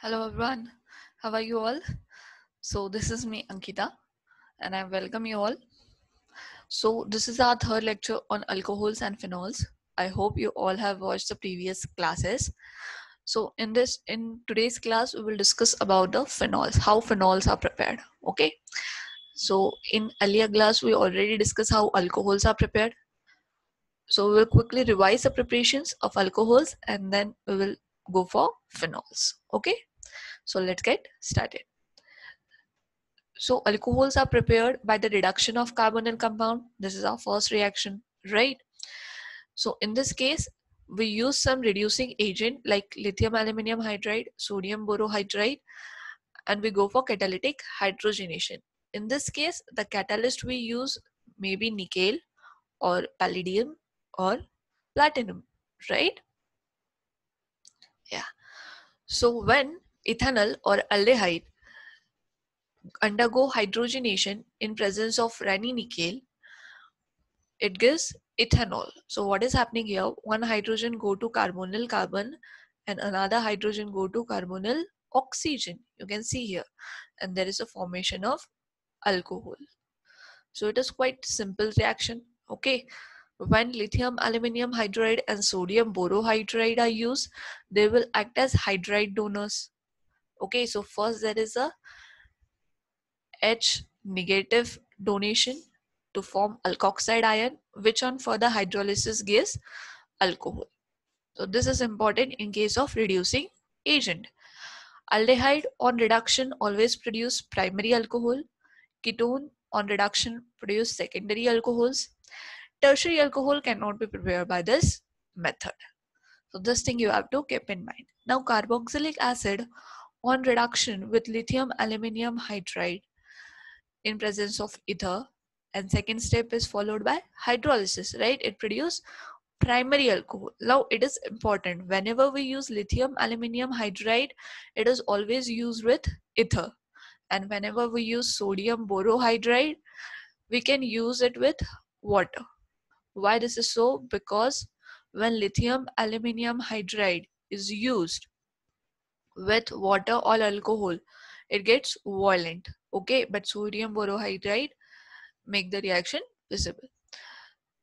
Hello everyone, how are you all? So this is me Ankita and I welcome you all. So this is our third lecture on alcohols and phenols. I hope you all have watched the previous classes. So in today's class we will discuss about the phenols, how phenols are prepared. Okay. So in earlier class we already discussed how alcohols are prepared. So we will quickly revise the preparations of alcohols and then we will go for phenols. Okay. So let's get started. So alcohols are prepared by the reduction of carbonyl compound. This is our first reaction, right? So in this case, we use some reducing agent like lithium aluminum hydride, sodium borohydride, and we go for catalytic hydrogenation. In this case, the catalyst we use may be nickel or palladium or platinum, right? Yeah. So when ethanol or aldehyde undergo hydrogenation in presence of Raney nickel, it gives ethanol. So what is happening here? One hydrogen go to carbonyl carbon and another hydrogen go to carbonyl oxygen. You can see here. And there is a formation of alcohol. So it is quite simple reaction. Okay. When lithium aluminum hydride and sodium borohydride are used, they will act as hydride donors. Okay, so first there is a H negative donation to form alkoxide ion, which on further hydrolysis gives alcohol. So this is important in case of reducing agent. Aldehyde on reduction always produce primary alcohol. Ketone on reduction produce secondary alcohols. Tertiary alcohol cannot be prepared by this method. So this thing you have to keep in mind. Now carboxylic acid on reduction with lithium aluminum hydride in presence of ether, and second step is followed by hydrolysis, right? It produces primary alcohol. Now it is important, whenever we use lithium aluminum hydride, it is always used with ether, and whenever we use sodium borohydride, we can use it with water. Why this is so? Because when lithium aluminum hydride is used with water or alcohol, it gets violent. Okay, but sodium borohydride make the reaction visible.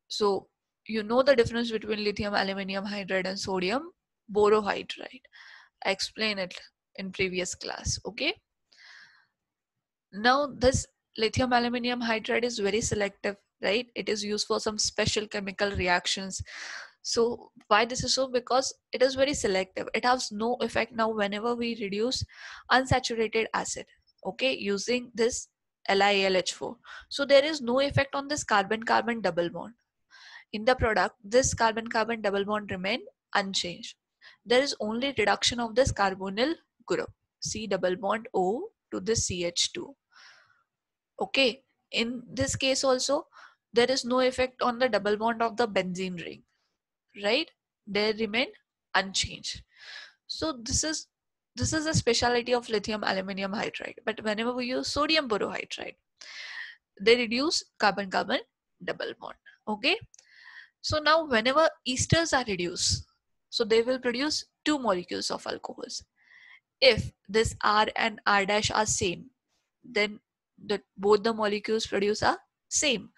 So you know the difference between lithium aluminum hydride and sodium borohydride. I explained it in previous class. Okay. Now this lithium aluminum hydride is very selective, right? It is used for some special chemical reactions. So why this is so? Because it is very selective. It has no effect now whenever we reduce unsaturated acid, okay, using this LiAlH4. So there is no effect on this carbon-carbon double bond. In the product, this carbon-carbon double bond remain unchanged. There is only reduction of this carbonyl group, C double bond O to this CH2. Okay, in this case also, there is no effect on the double bond of the benzene ring, right? They remain unchanged. So this is a speciality of lithium aluminum hydride. But whenever we use sodium borohydride, they reduce carbon-carbon double bond. Okay. So now whenever esters are reduced, so they will produce two molecules of alcohols. If this R and R dash are same, then both the molecules produce are same.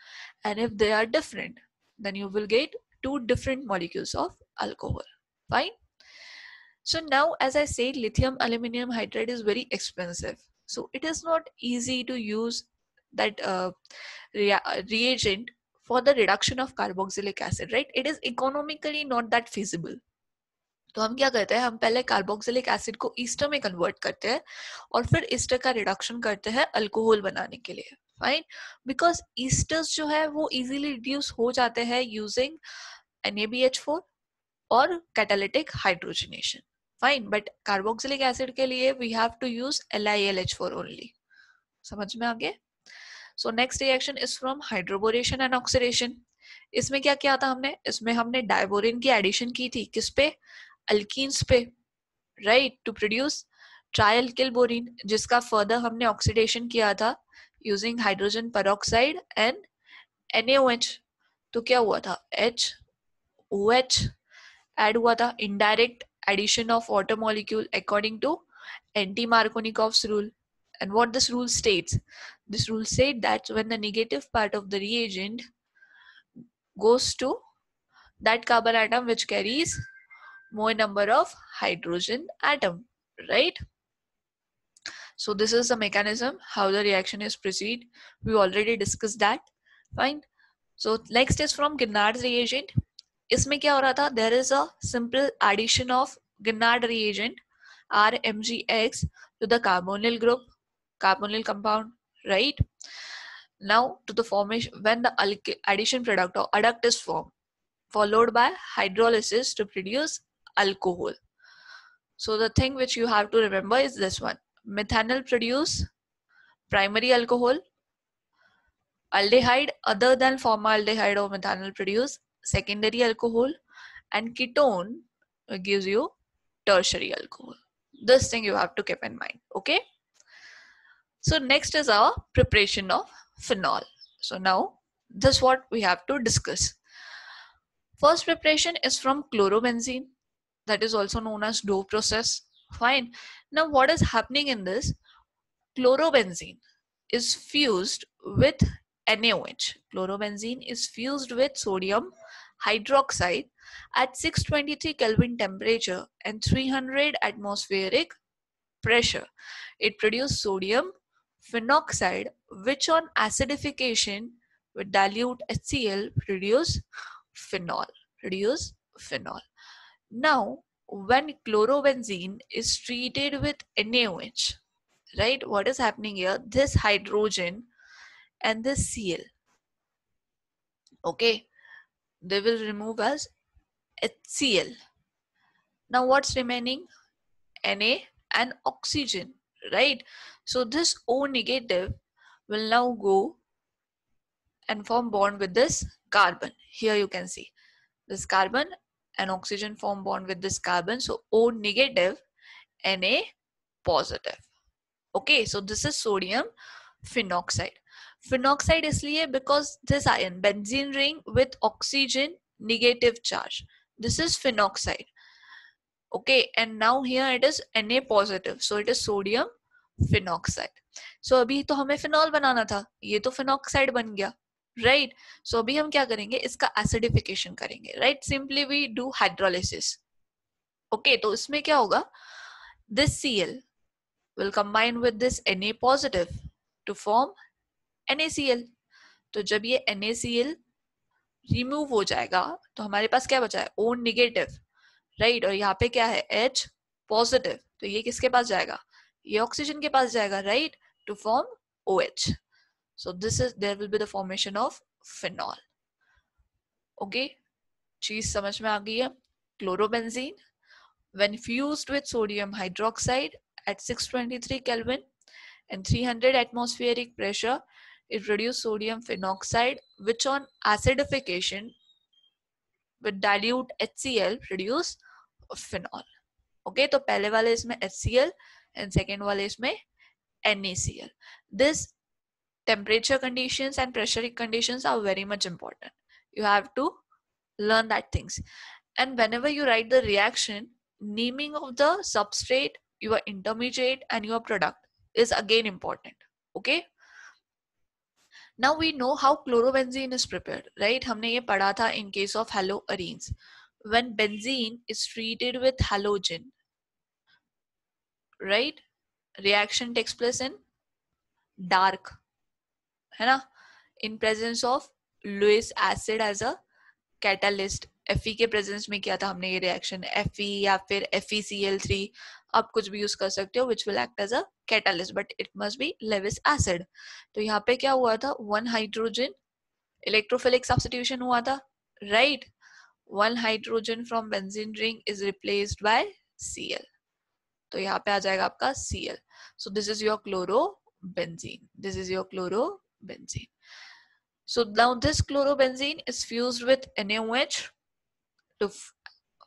And if they are different, then you will get two different molecules of alcohol. Fine. So now, as I said, lithium aluminum hydride is very expensive. So it is not easy to use that reagent for the reduction of carboxylic acid, right? It is economically not that feasible. तो हम क्या करते हैं, हम पहले carboxylic acid को Easter में convert करते हैं और फिर ईस्टर का रिडक्शन करते हैं अल्कोहल बनाने के लिए. फाइन, बिकॉज ईस्टर्स जो है वो इजीली रिड्यूस हो जाते हैं यूजिंग NaBH4 और catalytic hydrogenation. Fine, but carboxylic acid के लिए we have to use LiAlH4 only. समझ में आ गया? So next reaction is from hydroboration and oxidation. इसमें क्या किया था हमने? इसमें हमने डाइबोरिन की एडिशन की थी. किस पे? अल्कीन्स पे, right, to produce trialkyl borane, जिसका फर्दर हमने ऑक्सीडेशन किया था using hydrogen peroxide and NaOH. तो क्या हुआ था? HOH ऐड हुआ था. Indirect addition of water molecule according to anti-Markovnikov's rule. And what this rule states? This rule said that when the negative part of the reagent goes to that carbon atom which carries more number of hydrogen atom, right? So this is the mechanism how the reaction is proceed. We already discussed that. Fine. So next is from Grignard's reagent. इसमें क्या हो रहा था? There is a simple addition of Grignard reagent RMgX to the carbonyl group, carbonyl compound, right? Now to the formation, when the addition product or adduct is formed, followed by hydrolysis to produce alcohol. So the thing which you have to remember is this one. Methanol produce primary alcohol. Aldehyde other than formaldehyde or methanol produce secondary alcohol, and ketone gives you tertiary alcohol. This thing you have to keep in mind. Okay. So next is our preparation of phenol. So now this is what we have to discuss. First preparation is from chlorobenzene, that is also known as Dove process. Fine. Now what is happening in this? Chlorobenzene is fused with NaOH. Chlorobenzene is fused with sodium hydroxide at 623 Kelvin temperature and 300 atmospheric pressure. It produces sodium phenoxide, which on acidification with dilute HCl produce phenol. Produce phenol. Now, when chlorobenzene is treated with NaOH, right? What is happening here? This hydrogen and this Cl, okay, they will remove as HCl. Now, what's remaining? Na and oxygen, right? So this O negative will now go and form bond with this carbon. Here you can see this carbon and oxygen form bond with this carbon. So O negative, Na positive. Okay, so this is sodium phenoxide. Phenoxide इसलिए because this ion, benzene ring with oxygen negative charge. This is phenoxide. Okay, and now here it is Na positive, so it is sodium phenoxide. So अभी तो हमें phenol बनाना था, ये तो phenoxide बन गया, right? So अभी हम क्या करेंगे? इसका acidification करेंगे, right? Simply we do hydrolysis. Okay, तो इसमें क्या होगा? This Cl will combine with this Na positive to form NaCl. तो जब ये NaCl रिमूव हो जाएगा तो हमारे पास क्या बचा है? O negative, right? और यहाँ पे क्या है? H positive. तो ये किसके पास जाएगा? ये ऑक्सीजन के पास जाएगा, right? To form OH. So this is, there will be the formation of phenol. Okay, चीज समझ में आ गई है? Chlorobenzene, when fused with sodium hydroxide at 623 Kelvin and 300 atmospheric pressure, it produces sodium phenoxide, which on acidification with dilute HCl produce phenol. Okay, तो पहले वाले इसमें HCl and second वाले इसमें NaCl. This temperature conditions and pressure conditions are very much important. You have to learn that things. And whenever you write the reaction, naming of the substrate, your intermediate and your product is again important. Okay. Now we know how chlorobenzene is prepared, right? हमने ये पढ़ा था in case of haloarenes. When benzene is treated with halogen, right? Reaction takes place in dark, है ना? In presence of Lewis acid as a catalyst. Fe के presence में किया था हमने ये reaction. Fe या फिर FeCl3, आप कुछ भी use कर सकते हो, which will act as a catalyst, but it must be Lewis acid. तो यहाँ पे क्या हुआ था? One hydrogen electrophilic substitution हुआ था, right? One hydrogen from benzene ring is replaced by Cl. तो यहाँ पे आ जाएगा आपका Cl. So this is your chlorobenzene. This is your chlorobenzene. So now this chlorobenzene is fused with NaOH to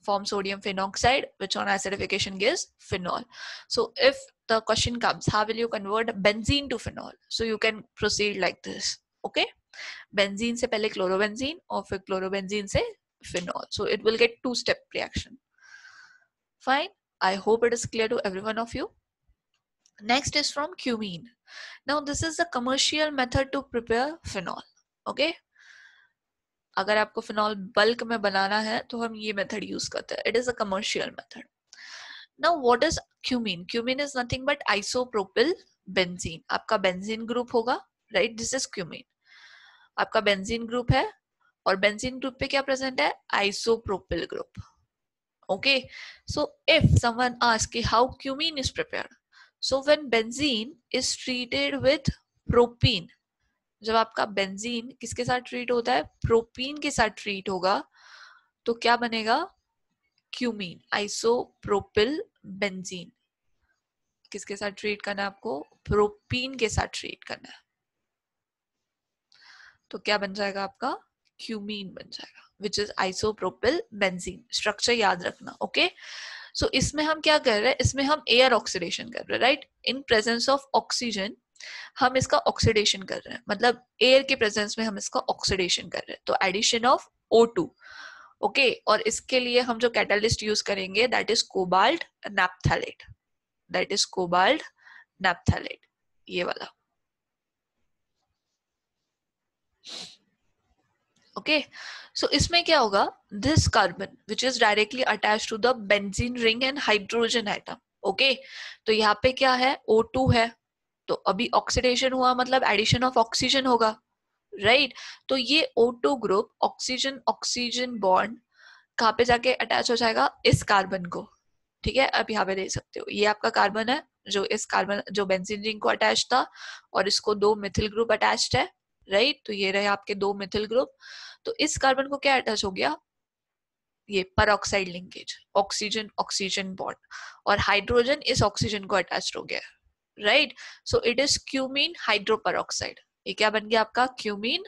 form sodium phenoxide, which on acidification gives phenol. So if the question comes, how will you convert benzene to phenol? So you can proceed like this. Okay, benzene से पहले chlorobenzene और फिर chlorobenzene से phenol. So it will get two-step reaction. Fine. I hope it is clear to every one of you. Next is from cumene. Now this is the commercial method to prepare phenol. Okay, अगर आपको phenol bulk में बनाना है तो हम ये method use करते हैं. It is a commercial method. Now what is cumene? Cumene is nothing but isopropyl benzene. आपका बेंजीन ग्रुप होगा, राइट? This is cumene. आपका बेंजीन ग्रुप है और बेंजीन ग्रुप पे क्या प्रेजेंट है? Isopropyl group. Okay, so if someone ask how cumene is prepared, so when benzene is treated with propene, जब आपका बेंजीन किसके साथ ट्रीट होता है? प्रोपीन के साथ ट्रीट होगा, तो क्या बनेगा? Cumene, isopropyl benzene. किसके साथ ट्रीट करना है आपको? प्रोपीन के साथ ट्रीट करना है, तो क्या बन जाएगा आपका? क्यूमीन बन जाएगा, which is isopropyl benzene. Structure याद रखना. ओके, सो इसमें हम क्या कर रहे हैं? इसमें हम एयर ऑक्सीडेशन कर रहे हैं, right? In presence of oxygen हम इसका ऑक्सीडेशन कर रहे हैं, मतलब एयर के प्रेजेंस में हम इसका ऑक्सीडेशन कर रहे हैं, तो एडिशन ऑफ O2. ओके, और इसके लिए हम जो कैटलिस्ट यूज करेंगे that is cobalt naphthalate. That is cobalt naphthalate, ये वाला. ओके, सो इसमें क्या होगा? This carbon which is directly attach to the benzene ring and hydrogen atom. Okay, तो यहाँ पे क्या है? O2 है, तो अभी ऑक्सीडेशन हुआ मतलब एडिशन ऑफ ऑक्सीजन होगा, राइट? तो ये O2 group oxygen oxygen bond कहाँ पे जाके अटैच हो जाएगा? इस कार्बन को. ठीक है, अब यहाँ पे देख सकते हो ये आपका कार्बन है जो इस कार्बन जो बेंजीन रिंग को अटैच था, और इसको दो मिथिल ग्रुप अटैच्ड है, राइट? तो ये रहे आपके दो मिथिल ग्रुप. तो इस कार्बन को क्या अटैच हो गया? ये peroxide linkage, oxygen oxygen bond, और हाइड्रोजन इस ऑक्सीजन को अटैच हो गया, right? So it is cumene hydroperoxide. ये क्या बन गया आपका? Cumene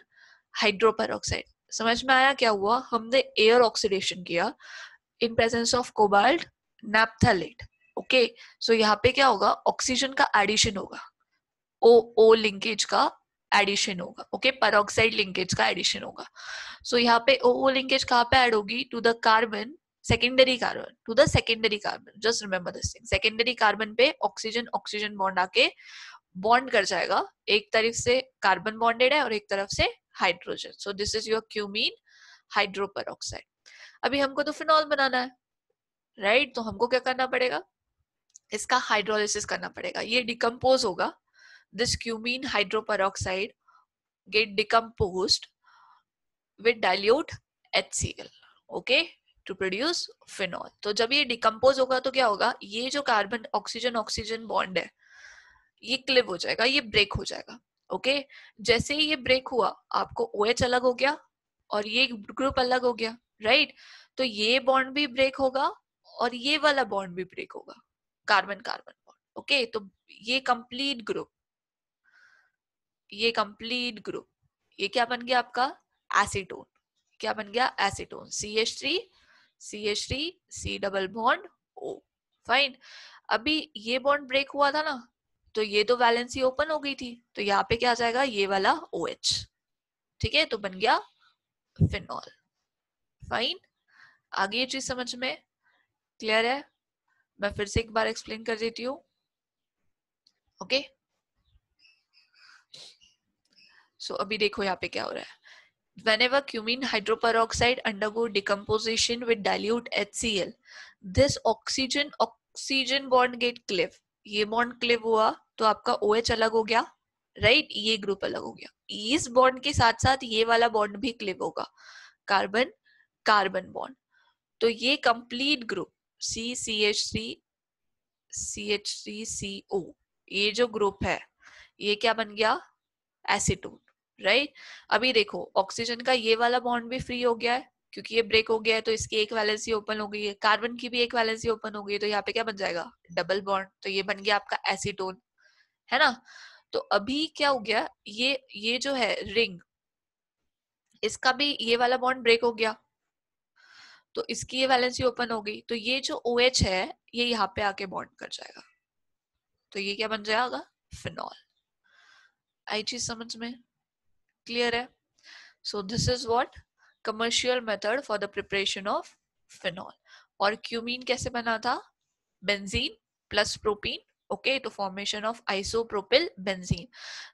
hydroperoxide. समझ में आया क्या हुआ? हमने एयर ऑक्सीडेशन किया in presence of cobalt naphthalate. Okay, so यहाँ पे क्या होगा? ऑक्सीजन का एडिशन होगा, ओ ओ लिंकेज का एडिशन होगा. ओके, पेरोक्साइड लिंकेज का एडिशन होगा. सो यहाँ पे ओ लिंकेज कहाँ पे ऐड होगी? To the carbon, secondary carbon, to the secondary carbon. Just remember this thing, secondary carbon पे ऑक्सीजन ऑक्सीजन बॉन्ड आके बॉन्ड कर जाएगा. एक तरफ से कार्बन बॉन्डेड है और एक तरफ से hydrogen. So this is your cumene hydroperoxide. अभी हमको तो फिनॉल बनाना है, राइट? तो हमको क्या करना पड़ेगा? इसका हाइड्रोलिसिस करना पड़ेगा. ये डिकम्पोज होगा. This cumene hydroperoxide get decomposed with dilute HCl, okay, to produce phenol. तो जब ये डिकम्पोज होगा तो क्या होगा? ये जो कार्बन ऑक्सीजन ऑक्सीजन बॉन्ड है ये क्लिव हो जाएगा, ये ब्रेक हो जाएगा. ओके, जैसे ही ये ब्रेक हुआ आपको OH अलग हो गया और ये ग्रुप अलग हो गया, राइट? तो ये बॉन्ड भी ब्रेक होगा और ये वाला बॉन्ड भी ब्रेक होगा, कार्बन कार्बन बॉन्ड. ओके, तो ये कंप्लीट ग्रुप, ये कंप्लीट ग्रुप, ये क्या बन गया आपका? एसीटोन. क्या बन गया? Acetone. CH3 CH3 C double bond O. Fine. अभी ये बॉन्ड ब्रेक हुआ था ना, तो ये तो वैलेंसी ओपन हो गई थी, तो यहाँ पे क्या आ जाएगा? ये वाला OH. ठीक है, तो बन गया फिनॉल. फाइन. आगे ये चीज समझ में क्लियर है? मैं फिर से एक बार एक्सप्लेन कर देती हूँ. ओके, सो अभी देखो यहाँ पे क्या हो रहा है. Whenever cumene hydroperoxide undergo decomposition with dilute HCl, this oxygen oxygen bond get cleave. ये बॉन्ड क्लिव हुआ तो आपका OH अलग हो गया, राइट? ये ग्रुप अलग हो गया. इस बॉन्ड के साथ साथ ये वाला बॉन्ड भी क्लिव होगा, कार्बन कार्बन बॉन्ड. तो ये कंप्लीट ग्रुप CH3 CH3CO, ये जो ग्रुप है ये क्या बन गया? Acetone, right? अभी देखो ऑक्सीजन का ये वाला बॉन्ड भी फ्री हो गया है क्योंकि ये ब्रेक हो गया है, तो इसकी एक वैलेंसी ओपन हो गई है, कार्बन की भी एक वैलेंसी ओपन हो गई है, तो यहाँ पे क्या बन जाएगा? Double bond. तो ये बन गया आपका एसीटोन, है ना? तो अभी क्या हो गया? ये जो है रिंग, इसका भी ये वाला बॉन्ड ब्रेक हो गया, तो इसकी ये वैलेंसी ओपन हो गई, तो ये जो OH है ये यहाँ पे आके बॉन्ड कर जाएगा, तो ये क्या बन जाएगा? फिनॉल. आई चीज समझ में क्लियर है? So this is what commercial method for the preparation of phenol. और क्यूमीन कैसे बना था? Benzene plus propene okay, to formation of isopropyl benzene.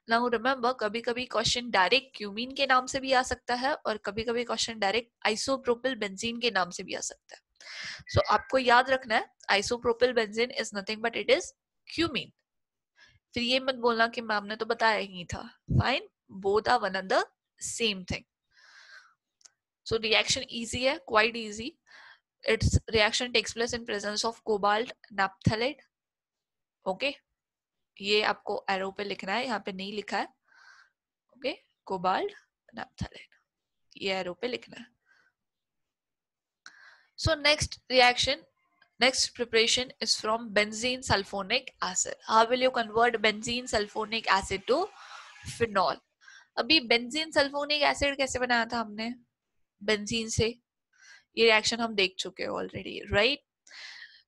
Now remember, कभी कभी क्वेश्चन डायरेक्ट क्यूमीन के नाम से भी आ सकता है और कभी कभी क्वेश्चन डायरेक्ट आइसोप्रोपिल बेंजीन के नाम से भी आ सकता है. So आपको याद रखना है, isopropyl benzene is nothing but it is cumene. फिर ये मत बोलना कि मैम ने तो बताया ही था. Fine, both are one and the same thing. So reaction easy है, quite easy. Its reaction takes place in presence of cobalt naphthalate. Okay, ये आपको एरो पे लिखना है, यहाँ पे नहीं लिखा है. ओके, कोबाल्ट नैप्थेलेट, ये एरो पे लिखना है. So next reaction, next preparation is from benzene sulfonic acid. How will you convert benzene sulfonic acid to phenol? अभी benzene sulfonic acid कैसे बनाया था हमने? बेंजीन से. ये रिएक्शन हम देख चुके हैं already, right?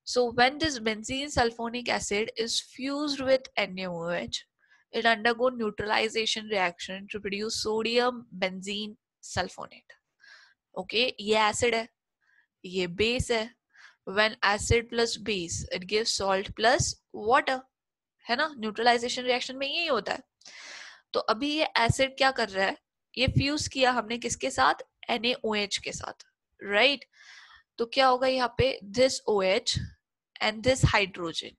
So when this benzene sulfonic acid is fused with NaOH, it undergo neutralization reaction to produce sodium benzene sulfonate. Okay, ये acid है, ये base है. When acid plus base, it gives salt plus water, है ना? Neutralisation reaction में यही होता है. तो अभी ये एसिड क्या कर रहा है? ये फ्यूज किया हमने किसके साथ? NaOH के साथ, राइट? तो क्या होगा यहाँ पे? This OH and this hydrogen,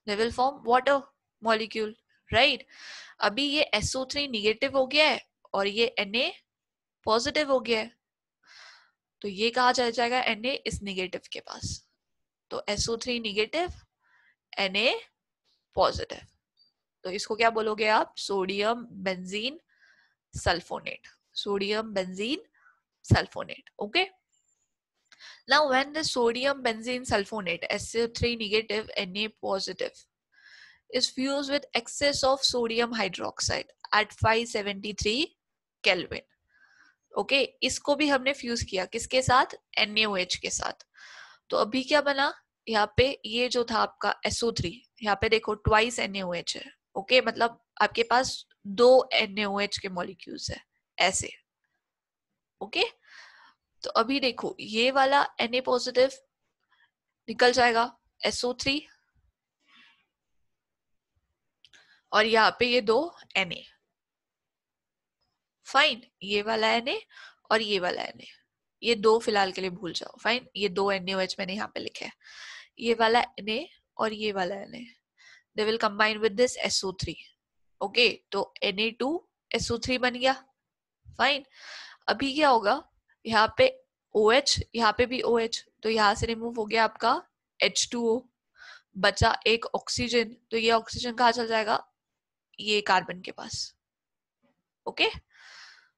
they will form water molecule, right? अभी ये SO3 नेगेटिव हो गया है और ये Na पॉजिटिव हो गया है, तो ये कहा जाएगा Na इस नेगेटिव के पास. तो SO3 नेगेटिव, Na पॉजिटिव, तो इसको क्या बोलोगे आप? Sodium benzene sulphonate. Sodium benzene sulfonate. Okay, now when the sodium benzene sulfonate SO3 negative Na positive is fused with excess of sodium hydroxide at 573 Kelvin. Okay, इसको भी हमने fuse किया किसके साथ? NaOH के साथ. तो अभी क्या बना यहाँ पे? ये जो था आपका SO3, यहाँ पे देखो ट्वाइस NaOH है. ओके, मतलब आपके पास 2 NaOH के मॉलिक्यूल्स है ऐसे. ओके, तो अभी देखो ये वाला Na पॉजिटिव निकल जाएगा SO3 और यहाँ पे ये 2 Na. फाइन, ये वाला Na और ये वाला Na, ये 2 फिलहाल के लिए भूल जाओ. फाइन, ये 2 NaOH मैंने यहाँ पे लिखे हैं. ये वाला Na और ये वाला Na, they will combine with this SO3. Okay, तो Na2SO3 बन गया. फाइन, अभी क्या होगा? यहाँ पे OH, यहाँ पे भी OH, तो यहाँ से रिमूव हो गया आपका H2O, बचा एक ऑक्सीजन. तो ये ऑक्सीजन कहाँ चल जाएगा? ये कार्बन के पास. Okay,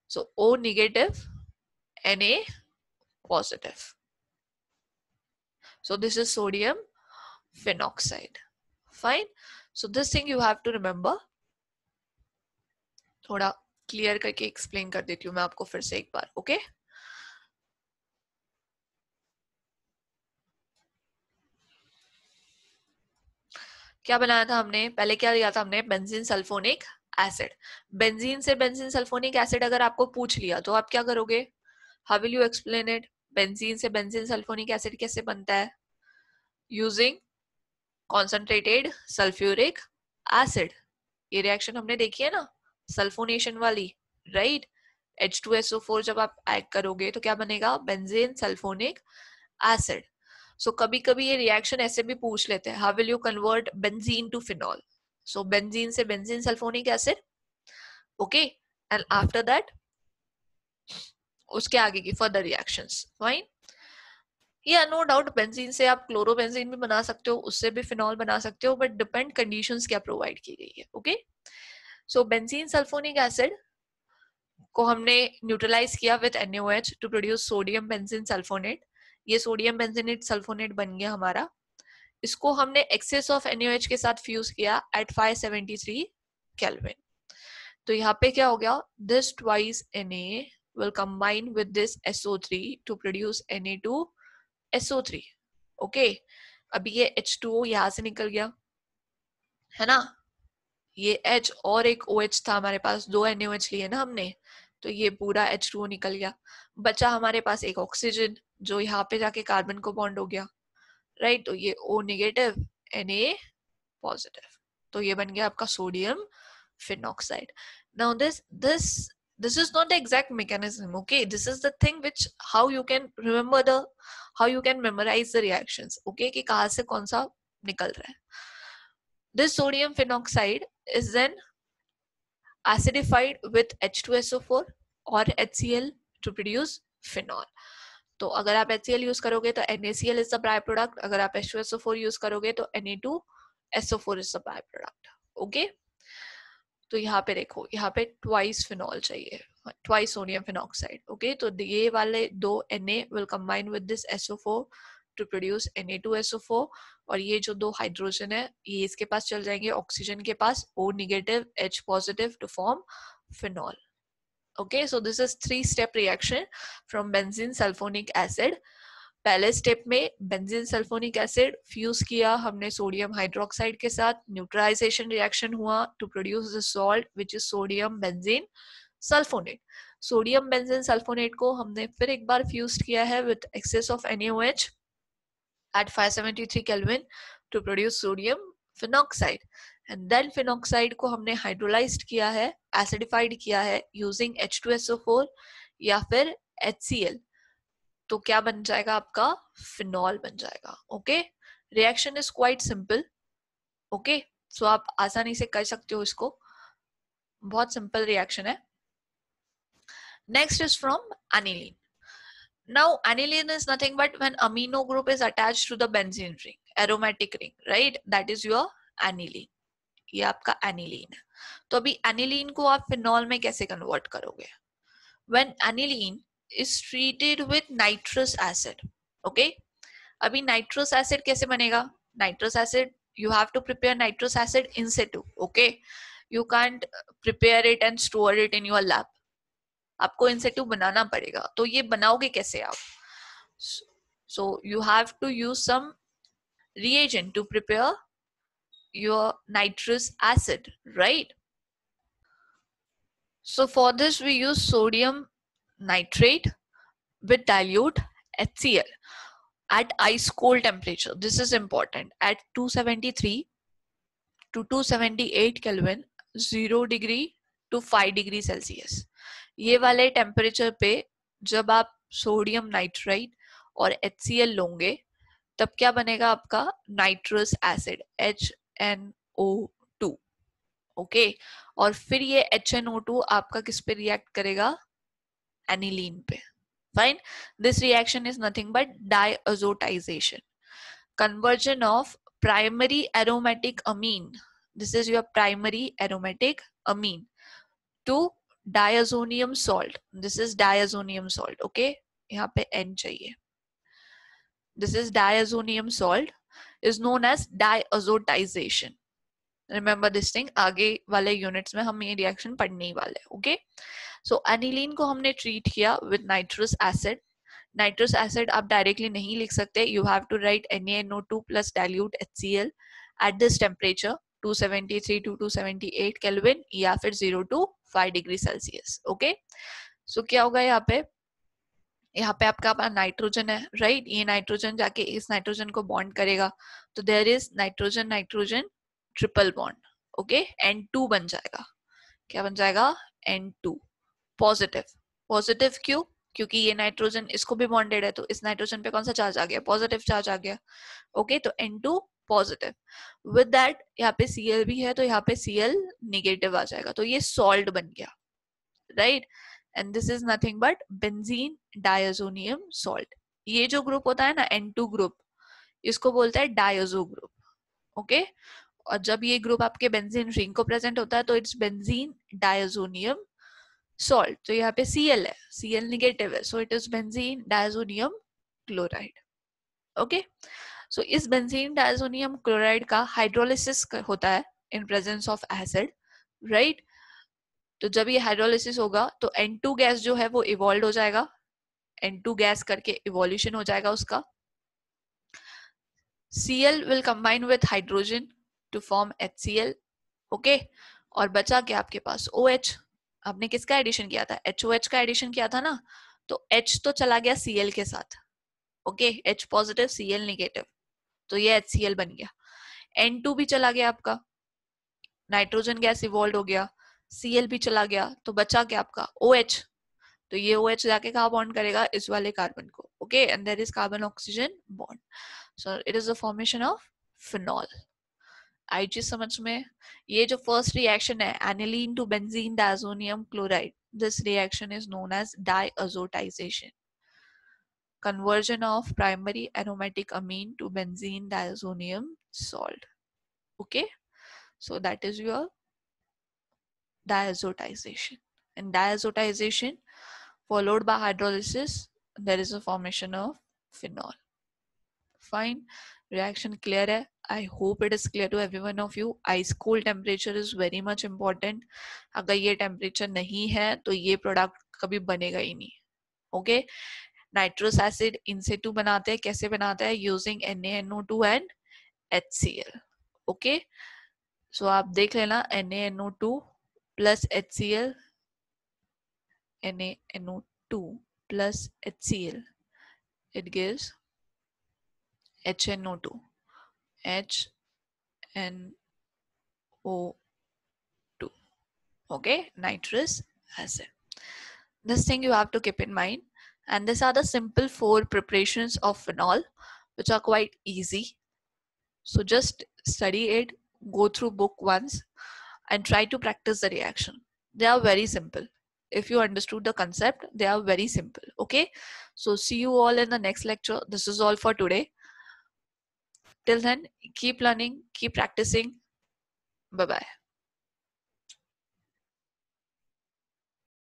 so O negative, Na positive. So this is sodium phenoxide. Fine. So this thing you have to remember. थोड़ा क्लियर करके एक्सप्लेन कर देती हूँ मैं आपको फिर से एक बार. ओके, क्या बनाया था हमने? पहले क्या लिया था हमने? Benzene sulphonic acid. बेंजीन से बेंजीन सल्फोनिक एसिड अगर आपको पूछ लिया तो आप क्या करोगे? How will you explain it? Benzene से बेंजीन सल्फोनिक एसिड कैसे बनता है? Using concentrated sulphuric acid. ये रिएक्शन हमने देखी है ना, सल्फोनेशन वाली, राइट? H2SO4 जब आप ऐड करोगे तो क्या बनेगा? Benzene sulphonic acid. सो कभी कभी ये रिएक्शन ऐसे भी पूछ लेते हैं, how will you convert benzene to phenol? So benzene से benzene sulphonic acid. Okay, and after that उसके आगे की फर्दर रिएक्शंस. फाइन, या नो डाउट बेंजीन से आप क्लोरोबेंजीन भी बना सकते हो, उससे भी फिनॉल बना सकते हो, बट डिपेंड कंडीशंस क्या प्रोवाइड की गई है. Okay, so benzene sulphonic acid को हमने न्यूट्रलाइज किया with NaOH to produce sodium benzene sulphonate. ये सोडियम बेंजीनेट सल्फोनेट बन गया हमारा. इसको हमने एक्सेस ऑफ NaOH के साथ फ्यूज किया एट 573 केल्विन. तो यहाँ पे क्या हो गया? This twice Na will combine with this SO3 to produce Na2SO3. Okay, अभी ये H2O यहाँ से निकल गया है ना, ये H और एक OH था हमारे पास, 2 NaOH लिए ना हमने, तो ये पूरा H2O निकल गया. बचा हमारे पास एक ऑक्सीजन जो यहाँ पे जाके कार्बन को बॉन्ड हो गया, राइट? तो ये O नेगेटिव, Na positive. तो ये बन गया आपका sodium phenoxide. Now this is not the exact mechanism, okay? This is the thing which how you can memorize the reactions, okay? कि कहाँ से कौन सा निकल रहा है. This sodium phenoxide is then acidified with H2SO4 or HCl to produce phenol. तो अगर आप HCl यूज करोगे तो NaCl is the byproduct. अगर आप H2SO4 यूज करोगे तो Na2SO4 is the byproduct. Okay? तो यहाँ पे देखो, यहाँ पे ट्वाइस फिनॉल चाहिए, ट्वाइस सोडियम फिनॉक्साइड. ओके, तो ये वाले दो Na will combine with this SO4 to produce Na2SO4, और ये जो दो हाइड्रोजन है ये इसके पास चल जाएंगे ऑक्सीजन के पास, O negative H positive to form phenol. Okay, so this is 3 step reaction from benzene sulphonic acid. पहले स्टेप में बेंजीन सल्फोनिक एसिड फ्यूज किया हमने सोडियम हाइड्रोक्साइड के साथ, न्यूट्रलाइजेशन रिएक्शन हुआ to produce the salt which is sodium benzene sulphonate. Sodium benzene sulphonate को हमने फिर एक बार फ्यूज किया है with excess of NaOH at 573 Kelvin to produce sodium phenoxide, and then phenoxide को हमने हाइड्रोलाइज्ड किया है, एसिडिफाइड किया है यूजिंग H2SO4 या फिर HCl. तो क्या बन जाएगा आपका फिनॉल बन जाएगा. Okay, reaction is quite simple. Okay, so आप आसानी से कर सकते हो इसको, बहुत सिंपल रिएक्शन है. Next is from aniline. Now aniline is nothing but when amino group is attached to the benzene ring, aromatic ring, right? That is your aniline. ये आपका aniline है. तो अभी aniline को आप फिनॉल में कैसे कन्वर्ट करोगे? When aniline is treated with nitrous acid, okay? अभी nitrous acid कैसे बनेगा? Nitrous acid, you have to prepare nitrous acid in situ, okay? You can't prepare it and store it in your lab. आपको इन सिटू बनाना पड़ेगा. तो ये बनाओगे कैसे आप? So you have to use some reagent to prepare your nitrous acid, right? So for this we use sodium nitrate with dilute HCl at ice cold temperature. This is important, at 273 to 278 Kelvin, 0 degree to 5 degree Celsius. ये वाले temperature पे जब आप sodium nitrite और HCl लोगे तब क्या बनेगा आपका नाइट्रस एसिड HNO2. ओके, और फिर ये HNO2 आपका किस पे रिएक्ट करेगा? एनिलीन पे. Fine, this reaction is nothing but diazotization, conversion of primary aromatic amine, this is your primary aromatic amine, to diazonium salt. This is diazonium salt. Okay, यहाँ पे N चाहिए. This is diazonium salt is known as diazotization. Remember this thing, आगे वाले units में हम ये reaction पढ़ने ही वाले. ओके, सो एनिलीन को हमने ट्रीट किया with nitrous acid. Nitrous acid आप डायरेक्टली नहीं लिख सकते, you have to write NaNO2 plus dilute HCl at this temperature 273 to 278 Kelvin या फिर 0 to 5 degree Celsius. ओके, सो क्या होगा यहाँ पे आपका नाइट्रोजन है, राइट? ये नाइट्रोजन जाके इस नाइट्रोजन को बॉन्ड करेगा, तो there is nitrogen nitrogen triple bond. Okay, N2 बन जाएगा. क्या बन जाएगा? N2 positive. पॉजिटिव क्यों? क्योंकि ये नाइट्रोजन इसको भी बॉन्डेड है, तो इस नाइट्रोजन पे कौन सा चार्ज आ गया? पॉजिटिव चार्ज आ गया. ओके, तो N2 पॉजिटिव. विद दैट यहाँ पे Cl भी है, तो यहाँ पे Cl नेगेटिव आ जाएगा, तो ये सॉल्ट बन गया, right? And this is nothing but benzene diazonium salt. ये जो ग्रुप होता है ना N2 ग्रुप, इसको बोलते हैं डायजो ग्रुप. ओके, और जब ये ग्रुप आपके बेंजीन रिंग को प्रेजेंट होता है तो इट्स बेंजीन डायazonium सॉल्ट. तो यहाँ पे Cl है, Cl नेगेटिव है, so it is benzene diazonium chloride. Okay, so इस बेंजीन डायazonium क्लोराइड का हाइड्रोलिसिस होता है in presence of acid, right? तो जब ये हाइड्रोलिसिस होगा तो N2 गैस जो है वो इवॉल्व हो जाएगा, N2 गैस करके इवोल्यूशन हो जाएगा उसका. Cl will combine with hydrogen to form HCl. Okay, और बचा क्या आपके पास? OH. आपने किसका एडिशन किया था? HOH का एडिशन किया था ना, तो H तो चला गया Cl के साथ. Okay, H positive Cl negative, तो ये HCl बन गया. N2 भी चला गया आपका, नाइट्रोजन गैस इवॉल्व हो गया, Cl भी चला गया, तो बचा क्या आपका OH. तो ये OH जाके कहाँ बॉन्ड करेगा, इस वाले कार्बन को. Okay, and there is carbon oxygen bond. So it is the formation of phenol. आई चीज समझ में. ये जो फर्स्ट रिएक्शन है, aniline to benzene diazonium chloride, this reaction is known as diazotization. Conversion of primary aromatic amine to benzene diazonium salt. Okay, so that is your diazotization. And diazotization followed by hydrolysis, there is a formation of phenol. Fine, reaction clear hai. I hope it is clear to every one of you. Ice cold temperature is very much important. अगर ये temperature नहीं है तो ये product कभी बनेगा ही नहीं. Okay, nitrous acid इनसेटू बनाते हैं. कैसे बनाते हैं, using NaNO2 and HCl. Okay, so आप देख लेना, NaNO2 plus HCl, NaNO2 plus HCl, it gives HNO2, HNO2. Okay, nitrous acid. This thing you have to keep in mind. And these are the simple 4 preparations of phenol, which are quite easy. So just study it, go through book once, and try to practice the reaction. They are very simple. If you understood the concept, they are very simple. Okay, so see you all in the next lecture. This is all for today. Till then, keep learning, keep practicing. Bye bye.